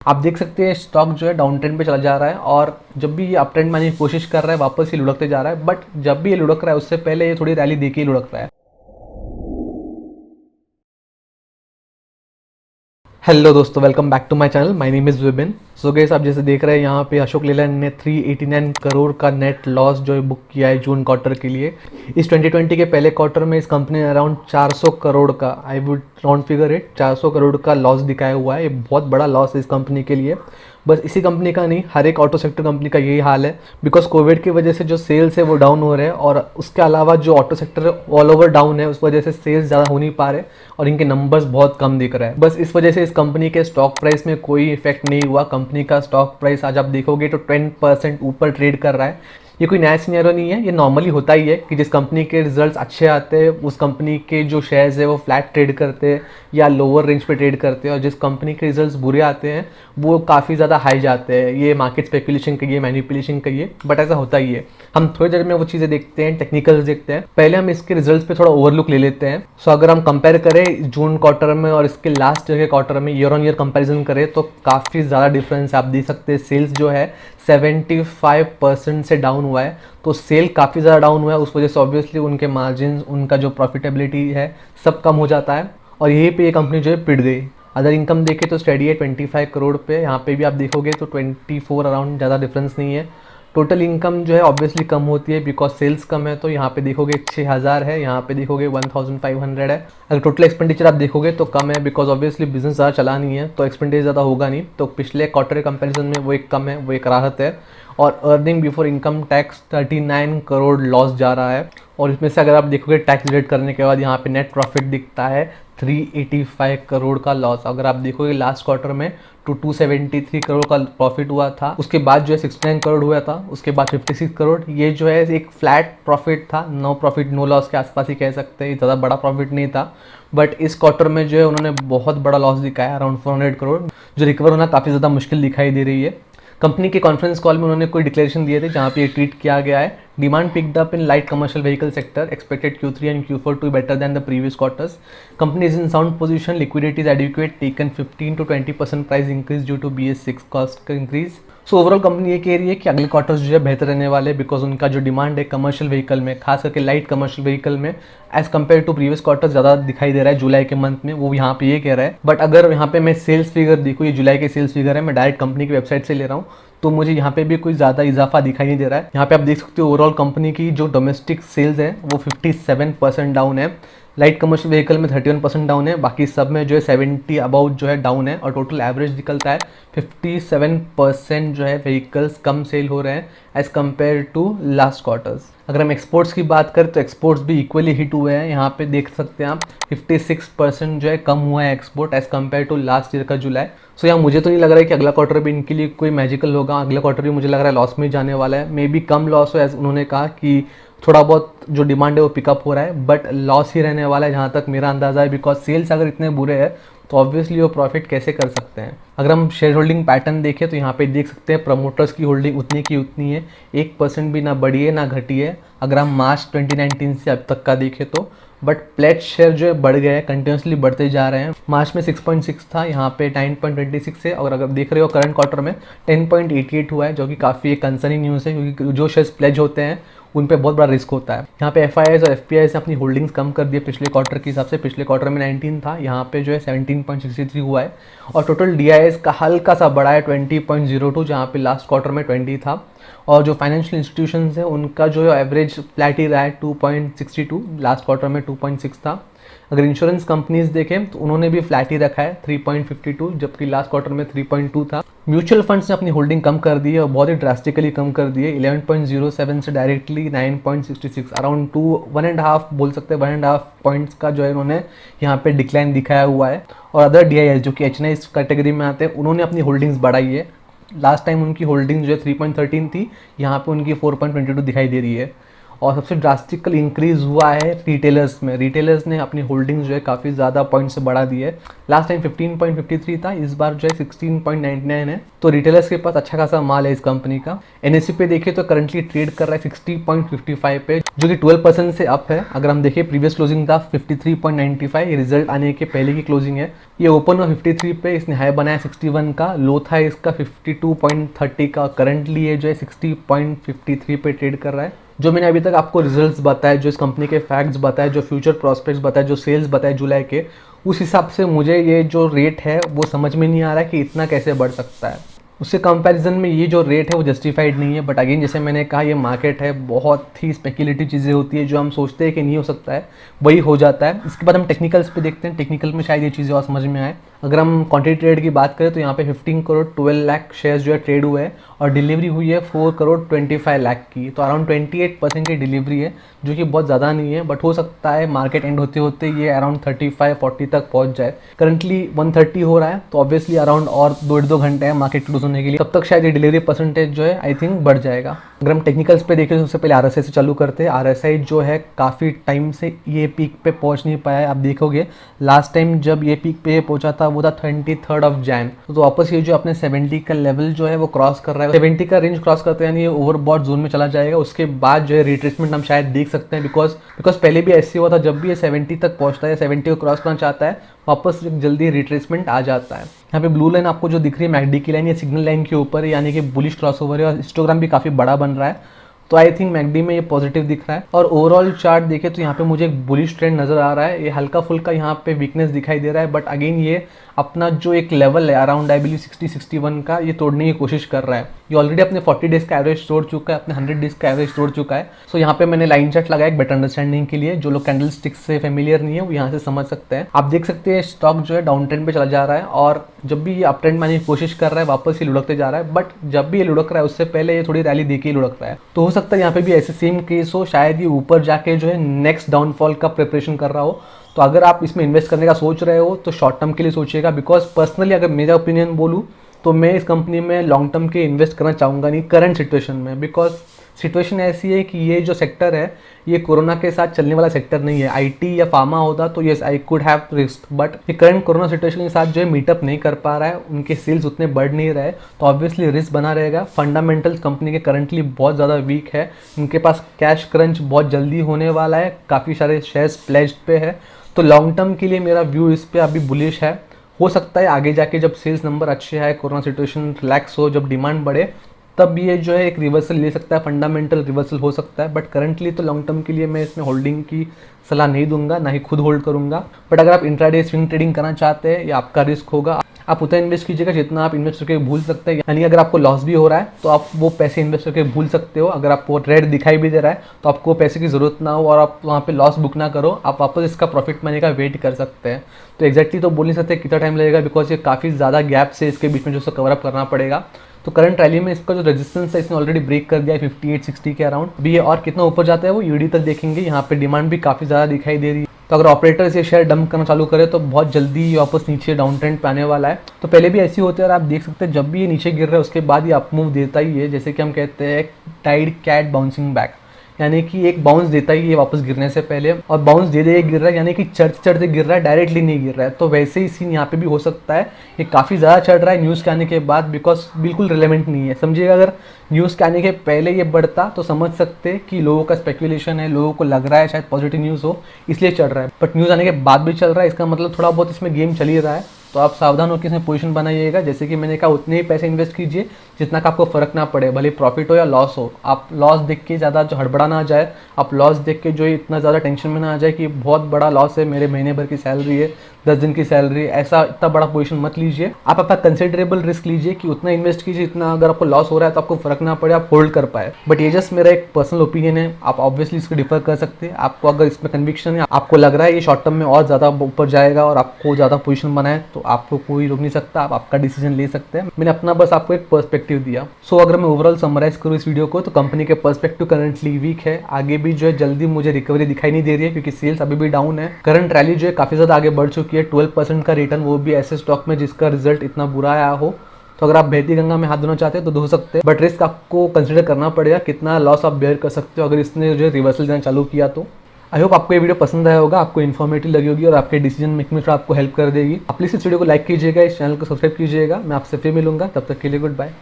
आप देख सकते हैं स्टॉक जो है डाउन ट्रेंड पे चला जा रहा है और जब भी ये अप ट्रेंड में आने की कोशिश कर रहा है वापस ये लुढ़कते जा रहा है। बट जब भी ये लुढ़क रहा है उससे पहले ये थोड़ी रैली देके ही लुढ़क रहा है। हेलो दोस्तों, welcome back to my channel. My name is Vipin. So guys, आप जैसे देख रहे हैं यहाँ पे अशोक लेलैंड ने 389 करोड़ का नेट लॉस जो है बुक किया है जून क्वार्टर के लिए। इस 2020 के पहले क्वार्टर में इस कंपनी ने अराउंड 400 करोड़ का, I would round figure it, 400 crore का लॉस दिखाया हुआ है। ये बहुत बड़ा लॉस है इस कंपनी के लिए। बस इसी कंपनी का नहीं, हर एक ऑटो सेक्टर कंपनी का यही हाल है। बिकॉज कोविड की वजह से जो सेल्स है वो डाउन हो रहे हैं और उसके अलावा जो auto sector all over down है उस वजह से सेल्स ज़्यादा हो नहीं पा रहे और इनके नंबर्स बहुत कम दिख रहे हैं। बस इस वजह से इस कंपनी के स्टॉक प्राइस में कोई इफेक्ट नहीं हुआ। कंपनी का स्टॉक प्राइस आज आप देखोगे तो 10% ऊपर ट्रेड कर रहा है। ये कोई नया सिनेरियो नहीं है, ये नॉर्मली होता ही है कि जिस कंपनी के रिजल्ट्स अच्छे आते हैं उस कंपनी के जो शेयर्स है वो फ्लैट ट्रेड करते हैं या लोअर रेंज पे ट्रेड करते हैं, और जिस कंपनी के रिजल्ट्स बुरे आते हैं वो काफ़ी ज़्यादा हाई जाते हैं। ये मार्केट स्पेकुलेशन कहिए, मैनिपुलेशन कहिए, बट ऐसा होता ही है। हम थोड़ी देर में वो चीज़ें देखते हैं, टेक्निकल्स देखते हैं। पहले हम इसके रिजल्ट्स पे थोड़ा ओवरलुक ले लेते हैं। सो अगर हम कंपेयर करें जून क्वार्टर में और इसके लास्ट ईयर के क्वार्टर में ईयर ऑन ईयर कंपेरिजन करें तो काफ़ी ज़्यादा डिफरेंस आप देख सकते हैं। सेल्स जो है 75% से डाउन हुआ है, तो सेल काफ़ी ज़्यादा डाउन हुआ है। उस वजह से ऑब्वियसली उनके मार्जिन, उनका जो प्रॉफिटेबिलिटी है सब कम हो जाता है और यहीं पे ये कंपनी जो है पिट गई। अदर इनकम देखें तो स्टडी है 25 करोड़ पे, यहाँ पे भी आप देखोगे तो 24 अराउंड, ज़्यादा डिफरेंस नहीं है। टोटल इनकम जो है ऑब्वियसली कम होती है बिकॉज सेल्स कम है, तो यहाँ पे देखोगे 6000 है, यहाँ पे देखोगे 1500 है। अगर टोटल एक्सपेंडिचर आप देखोगे तो कम है बिकॉज ऑब्वियसली बिजनेस ज़्यादा चला नहीं है तो एक्सपेंडिचर ज़्यादा होगा नहीं, तो पिछले क्वार्टर के कंपेरिजन में वो एक कम है, वो एक राहत है। और earning before income tax 39 crore loss जा रहा है और इसमें से अगर आप देखोगे टैक्स डिडक्ट करने के बाद यहाँ पे नेट प्रॉफिट दिखता है 385 करोड़ का लॉस। अगर आप देखोगे लास्ट क्वार्टर में 273 करोड़ का प्रॉफिट हुआ था, उसके बाद जो है 69 करोड़ हुआ था, उसके बाद 56 करोड़। ये जो है एक फ्लैट प्रॉफिट था, नो प्रॉफिट नो लॉस के आसपास ही कह सकते हैं, ज़्यादा बड़ा प्रॉफिट नहीं था। बट इस क्वार्टर में जो है उन्होंने बहुत बड़ा लॉस दिखाया, अराउंड 400 करोड़, जो रिकवर होना काफ़ी ज़्यादा मुश्किल दिखाई दे रही है। कंपनी के कॉन्फ्रेंस कॉल में उन्होंने कोई डिक्लेरेशन दिए थे जहाँ पे ये ट्वीट किया गया है, demand picked up in light commercial vehicle sector, expected Q3 and Q4 to be better than the previous quarters. Company is in sound position, liquidity is adequate, taken 15 to 20% price increase due to BS6 cost increase. So overall company ये कह रही है कि अगले quarters जो है बेहतर रहने वाले बिकॉज उनका जो डिमांड है कमर्शियल व्हीकल में, खास करके लाइट कमर्शियल व्हीकल में, as compare to previous quarters ज़्यादा दिखाई दे रहा है जुलाई के मंथ में, वो यहाँ पे ये कह रहा है। बट अगर यहाँ पे मैं सेल्स फिगर देखूँ, ये जुलाई के सेल्स फिगर है, मैं डायरेक्ट कंपनी की वेबसाइट से ले रहा हूँ, तो मुझे यहाँ पे भी कोई ज़्यादा इजाफा दिखाई नहीं दे रहा है। यहाँ पे आप देख सकते हो ओवरऑल कंपनी की जो डोमेस्टिक सेल्स है वो 57% डाउन है, लाइट कमर्शियल व्हीकल में 31% डाउन है, बाकी सब में जो है 70 अबाउट जो है डाउन है, और टोटल एवरेज निकलता है 57% जो है व्हीकल्स कम सेल हो रहे हैं as compare to last quarters. अगर हम एक्सपोर्ट्स की बात करें तो एक्सपोर्ट्स भी इक्वली हिट हुए हैं। यहाँ पे देख सकते हैं आप 56% जो है कम हुआ है export as compare to last year का जुलाई। सो यहाँ मुझे तो नहीं लग रहा है कि अगला क्वार्टर भी इनके लिए कोई मैजिकल होगा, अगला क्वार्टर भी मुझे लग रहा है लॉस में जाने वाला है। मे बी कम लॉस हो, एज उन्होंने कहा कि थोड़ा बहुत जो डिमांड है वो पिकअप हो रहा है, बट लॉस ही रहने वाला है जहाँ तक मेरा अंदाज़ा है, बिकॉज सेल्स अगर इतने बुरे हैं तो ऑब्वियसली वो प्रॉफिट कैसे कर सकते हैं। अगर हम शेयर होल्डिंग पैटर्न देखें तो यहाँ पे देख सकते हैं प्रमोटर्स की होल्डिंग उतनी की उतनी है, 1% भी ना बढ़ी है ना घटी है अगर हम मार्च 2019 से अब तक का देखें तो। बट प्लेज शेयर जो है बढ़ गए हैं, कंटिन्यूसली बढ़ते जा रहे हैं। मार्च में 6.6 था, यहाँ पे 9.26 है, और अगर देख रहे हो करंट क्वार्टर में 10.88 हुआ है, जो कि काफ़ी एक कंसर्निंग न्यूज़ है क्योंकि जो शेयर्स प्लेज होते हैं उन पे बहुत बड़ा रिस्क होता है। यहाँ पे FIIs और FPIs ने अपनी होल्डिंग्स कम कर दिए पिछले क्वार्टर के हिसाब से। पिछले क्वार्टर में 19 था, यहाँ पे जो है 17.63 हुआ है, और टोटल DIs का हल्का सा बढ़ा है 20.02, जहाँ पे लास्ट क्वार्टर में 20 था। और जो फाइनेंशियल इंस्टीट्यूशंस है उनका जो है एवरेज फ्लैट ही रहा है 2.62, लास्ट क्वार्टर में 2.6 था। अगर इंश्योरेंस कंपनीज देखें तो उन्होंने भी फ्लैट ही रखा है 3.52, जबकि लास्ट क्वार्टर में 3.2 था। म्यूचुअल फंड्स ने अपनी होल्डिंग कम कर दी है और बहुत ही ड्रास्टिकली कम कर दी है, 11.07 से डायरेक्टली 9.66, अराउंड 1.5 बोल सकते हैं, 1.5 पॉइंट्स का जो है उन्होंने यहाँ पे डिक्लाइन दिखाया हुआ है। और अदर DIs जो कि HNI कैटेगरी में आते हैं उन्होंने अपनी होल्डिंग्स बढ़ाई है। लास्ट टाइम उनकी होल्डिंग जो है 3.13 थी, यहाँ पे उनकी 4.22 दिखाई दे रही है। और सबसे ड्रास्टिकल इंक्रीज हुआ है रिटेलर्स में। रिटेलर्स ने अपनी होल्डिंग्स जो है काफ़ी ज़्यादा पॉइंट से बढ़ा दी है। लास्ट टाइम 15.53 था, इस बार जो है 16.99 है। तो रिटेलर्स के पास अच्छा खासा माल है इस कंपनी का। NSE पे देखिए तो करंटली ट्रेड कर रहा है 60.55 पे, जो कि 12% से अप है। अगर हम देखें प्रीवियस क्लोजिंग था 53.95, ये रिजल्ट आने के पहले की क्लोजिंग है। ये ओपन हुआ 53 पे, इसने हाई बनाया 61 का, लो था इसका 52.30 का। करंटली ये जो है 60.53 पे ट्रेड कर रहा है। जो मैंने अभी तक आपको रिजल्ट्स बताए, जो इस कंपनी के फैक्ट्स बताए, जो फ्यूचर प्रॉस्पेक्ट्स बताए, जो सेल्स बताए जुलाई के, उस हिसाब से मुझे ये जो रेट है वो समझ में नहीं आ रहा है कि इतना कैसे बढ़ सकता है। उससे कंपैरिजन में ये जो रेट है वो जस्टिफाइड नहीं है। बट अगेन जैसे मैंने कहा, ये मार्केट है, बहुत ही स्पेकुलेटिव चीज़ें होती है, जो हम सोचते हैं कि नहीं हो सकता है वही हो जाता है। इसके बाद हम टेक्निकल्स पे देखते हैं, टेक्निकल में शायद ये चीज़ें और समझ में आए। अगर हम क्वांटिटी ट्रेड की बात करें तो यहाँ पे 15 करोड़ 12 लाख शेयर्स जो है ट्रेड हुए हैं और डिलीवरी हुई है 4 करोड़ 25 लाख की। तो अराउंड 28% की डिलीवरी है, जो कि बहुत ज़्यादा नहीं है। बट हो सकता है मार्केट एंड होते होते ये अराउंड 35-40 तक पहुँच जाए। करंटली 130 हो रहा है, तो ऑब्वियसली अराउंड और 1.5-2 घंटे हैं मार्केट क्लोज होने के लिए, तब तक शायद ये डिलीवरी परसेंटेज जो है आई थिंक बढ़ जाएगा। अगर हम टेक्निकल्स पे देखें तो सबसे पहले RSI से चालू करते हैं। RSI जो है काफ़ी टाइम से ये पीक पे पहुंच नहीं पाया है। आप देखोगे लास्ट टाइम जब ये पीक पे पहुंचा था वो था 23 जैन। तो वापस ये जो अपने 70 का लेवल जो है वो क्रॉस कर रहा है। 70 का रेंज क्रॉस करते हैं यानी ये ओवरबॉट जोन में चला जाएगा। उसके बाद जो है रिट्रेसमेंट हम शायद देख सकते हैं, बिकॉज पहले भी ऐसे हुआ था, जब भी ये 70 तक पहुंचता है, 70 को क्रॉस करना चाहता है, वापस जल्दी रिट्रेसमेंट आ जाता है। यहाँ पे ब्लू लाइन आपको जो दिख रही है मैकडी की लाइन, ये सिग्नल लाइन के ऊपर है, यानी कि बुलिश क्रॉसओवर है और हिस्टोग्राम भी काफ़ी बड़ा बन रहा है। तो आई थिंक मैकडी में ये पॉजिटिव दिख रहा है। और ओवरऑल चार्ट देखें तो यहाँ पे मुझे एक बुलिश ट्रेंड नजर आ रहा है। ये हल्का फुल्का यहाँ पे वीकनेस दिखाई दे रहा है, बट अगेन ये अपना जो एक लेवल है अराउंड आई बिलीव 60-61 का, ये तोड़ने की कोशिश कर रहा है। ये ऑलरेडी अपने 40 डेज का एवरेज तोड़ चुका है, अपने 100 डेज का एवरेज तोड़ चुका है। सो यहाँ पे मैंने लाइन चार्ट लगाया एक बेटर अंडरस्टैंडिंग के लिए। जो लोग कैंडल स्टिक से फेमिलियर नहीं है वो यहाँ से समझ सकते हैं। आप देख सकते हैं स्टॉक जो है डाउन ट्रेंड पे चला जा रहा है और जब भी ये अप ट्रेंड में आने की कोशिश कर रहा है वापस ये लुढ़कते जा रहा है। बट जब भी ये लुढ़क रहा है उससे पहले ये थोड़ी रैली देके ही लुढ़क रहा है। तो हो सकता है यहाँ पे भी ऐसे सेम केस हो, शायद ये ऊपर जाके जो है नेक्स्ट डाउनफॉल का प्रिपरेशन कर रहा हो। तो अगर आप इसमें इन्वेस्ट करने का सोच रहे हो तो शॉर्ट टर्म के लिए सोचिएगा। बिकॉज पर्सनली अगर मेरा ओपिनियन बोलूँ तो मैं इस कंपनी में लॉन्ग टर्म के इन्वेस्ट करना चाहूँगा नहीं करंट सिचुएशन में। बिकॉज सिचुएशन ऐसी है कि ये जो सेक्टर है ये कोरोना के साथ चलने वाला सेक्टर नहीं है। IT या फार्मा होता तो yes I could have risk, but ये करंट कोरोना सिचुएशन के साथ जो है मीटअप नहीं कर पा रहा है, उनके सेल्स उतने बढ़ नहीं रहे, तो ऑब्वियसली रिस्क बना रहेगा। फंडामेंटल्स कंपनी के करंटली बहुत ज़्यादा वीक है, उनके पास कैश क्रंच बहुत जल्दी होने वाला है, काफ़ी सारे शेयर्स प्लेज्ड पे है। तो लॉन्ग टर्म के लिए मेरा व्यू इस पर अभी बुलिश है। हो सकता है आगे जाके जब सेल्स नंबर अच्छे आए, कोरोना सिचुएशन रिलैक्स हो, जब डिमांड बढ़े, तब ये जो है एक रिवर्सल ले सकता है, फंडामेंटल रिवर्सल हो सकता है। बट करंटली तो लॉन्ग टर्म के लिए मैं इसमें होल्डिंग की सलाह नहीं दूंगा, ना ही खुद होल्ड करूंगा। बट अगर आप इंट्राडे स्विंग ट्रेडिंग करना चाहते हैं, ये आपका रिस्क होगा। आप उतना इन्वेस्ट कीजिएगा जितना आप इन्वेस्ट करके भूल सकते हैं। यानी अगर आपको लॉस भी हो रहा है तो आप वो पैसे इन्वेस्ट करके भूल सकते हो। अगर आपको रेड दिखाई भी दे रहा है तो आपको पैसे की ज़रूरत ना हो और आप वहाँ पे लॉस बुक ना करो, आप वापस इसका प्रॉफिट मनी का वेट कर सकते हैं। तो एक्जैक्टली तो बोल नहीं सकते कितना टाइम लगेगा, बिकॉज ये काफ़ी ज़्यादा गैप से इसके बीच में जो कवर अप करना पड़ेगा। तो करंट रैली में इसका जो रेजिस्टेंस है इसने ऑलरेडी ब्रेक कर दिया है 58-60 के अराउंड। अभी ये और कितना ऊपर जाता है वो ईडी तक देखेंगे। यहाँ पे डिमांड भी काफ़ी ज़्यादा दिखाई दे रही है। तो अगर ऑपरेटर ये शेयर डंप करना चालू करे तो बहुत जल्दी ये वापस नीचे डाउन ट्रेंड पे आने वाला है। तो पहले भी ऐसी होते हैं और आप देख सकते हैं जब भी ये नीचे गिर रहा है उसके बाद ये अप मूव देता ही है। जैसे कि हम कहते हैं टाइड कैट बाउंसिंग बैक, यानी कि एक बाउंस देता ही ये वापस गिरने से पहले, और बाउंस दे दे गिर रहा है, यानी कि चढ़ते चढ़ते गिर रहा है, डायरेक्टली नहीं गिर रहा है। तो वैसे ही सीन यहाँ पे भी हो सकता है। ये काफ़ी ज़्यादा चढ़ रहा है न्यूज़ के आने के बाद, बिकॉज बिल्कुल रिलेवेंट नहीं है। समझिएगा अगर न्यूज़ के आने के पहले ये बढ़ता तो समझ सकते कि लोगों का स्पेकुलेशन है, लोगों को लग रहा है शायद पॉजिटिव न्यूज़ हो इसलिए चढ़ रहा है। बट न्यूज़ आने के बाद भी चल रहा है, इसका मतलब थोड़ा बहुत इसमें गेम चल ही रहा है। तो आप सावधान होकर इसमें पोजीशन बनाइएगा। जैसे कि मैंने कहा उतने ही पैसे इन्वेस्ट कीजिए जितना का आपको फर्क ना पड़े, भले प्रॉफिट हो या लॉस हो। आप लॉस देख के ज़्यादा जो हड़बड़ा ना आ जाए, आप लॉस देख के जो इतना ज़्यादा टेंशन में ना आ जाए कि बहुत बड़ा लॉस है, मेरे महीने भर की सैलरी है, 10 दिन की सैलरी, ऐसा इतना बड़ा पोजीशन मत लीजिए। आप अपना कंसिडरेबल रिस्क लीजिए कि उतना इन्वेस्ट कीजिए इतना अगर आपको लॉस हो रहा है तो आपको फर्क ना पड़े, आप होल्ड कर पाए। बट ये जस्ट मेरा एक पर्सनल ओपिनियन है, आप ऑब्वियसली इसको डिफर कर सकते हैं। आपको अगर इसमें कन्विक्शन है, आपको लग रहा है ये शॉर्ट टर्म में और ज़्यादा ऊपर जाएगा और आपको ज़्यादा पोजीशन बनाए, तो आपको कोई रोक नहीं सकता, आप आपका डिसीजन ले सकते हैं। मैंने अपना बस आपको एक पर्सपेक्टिव दिया। सो अगर मैं ओवरऑल समराइज करूँ इस वीडियो को तो कंपनी के पर्सपेक्टिव करंटली वीक है। आगे भी जो है जल्दी मुझे रिकवरी दिखाई नहीं दे रही है क्योंकि सेल्स अभी भी डाउन है। करंट रैली जो है काफ़ी ज़्यादा आगे बढ़ चुकी है, 12% का रिटर्न, वो भी ऐसे स्टॉक में जिसका रिजल्ट इतना बुरा आया हो। तो अगर आप बहती गंगा में हाथ धोना चाहते हैं तो धो सकते हैं, बट रिस्क आपको कंसिडर करना पड़ेगा कितना लॉस आप बेयर कर सकते हो अगर इसने जो है रिवर्सल देना चालू किया तो। आई होप आपको ये वीडियो पसंद आया होगा, आपको इन्फॉर्मेटिव लगी होगी और आपके डिसीजन मेकिंग में थोड़ा आपको हेल्प कर देगी। आप प्लीज़ इस वीडियो को लाइक कीजिएगा, इस चैनल को सब्सक्राइब कीजिएगा। मैं आपसे फिर मिलूंगा, तब तक के लिए गुड बाय।